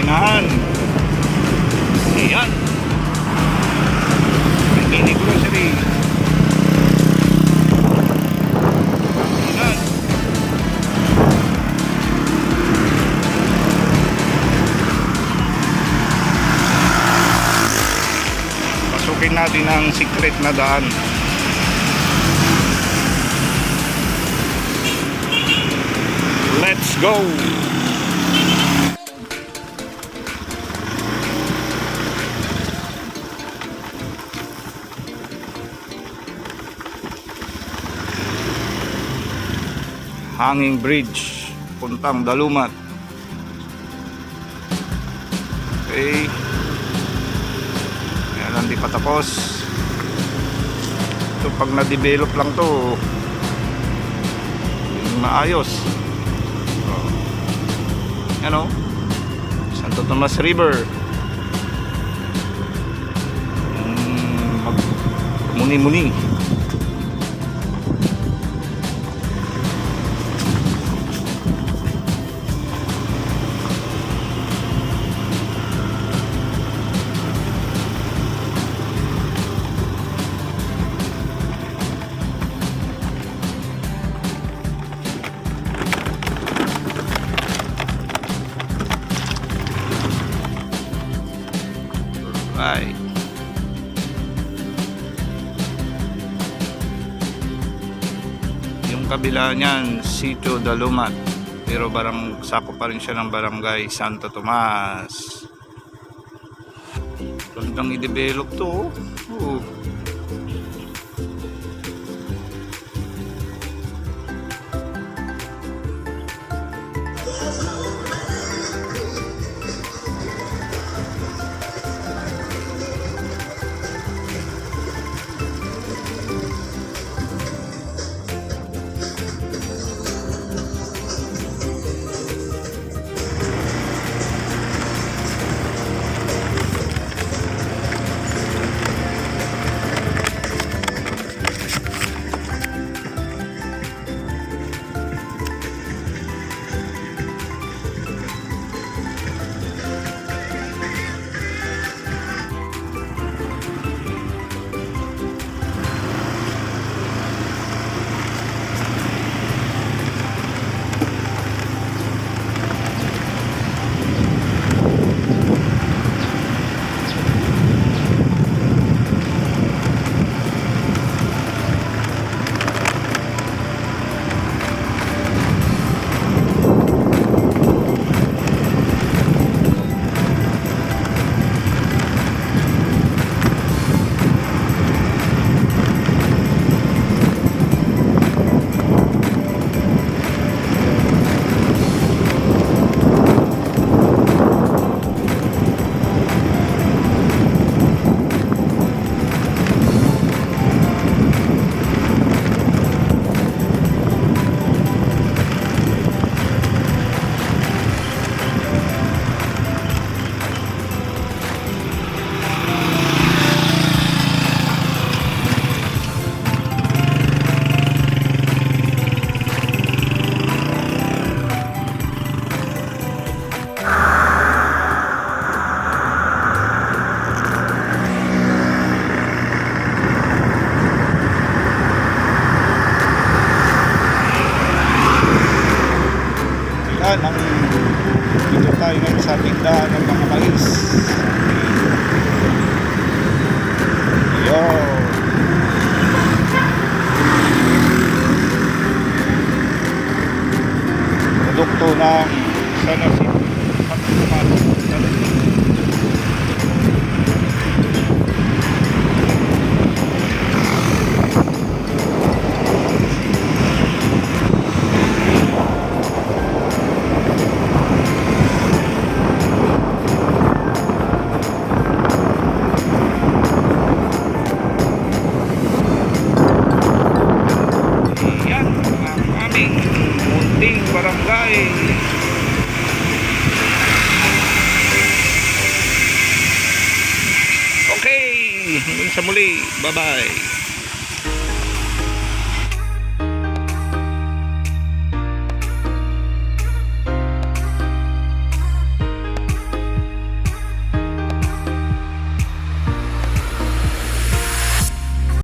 unahan. Ayan. May mini grocery. Ayan. Pasukin natin ang secret na daan. Let's go! Hanging Bridge, puntang Dalumat. Okay. Yan, hindi pa tapos. Ito pag na-develop lang to, maayos. Ano? Santo Tomas River. Muni-muni. Right. Yung kabila niyan, Sitio Dalumat, pero sakop pa rin siya ng barangay Santo Tomas. Gandang i-develop to. Oh. Dito tayo ngayon sa tindahan ng mga mais. Yun. Produkto ng San City. Barangay. Okay, hanggang sa muli. Bye-bye.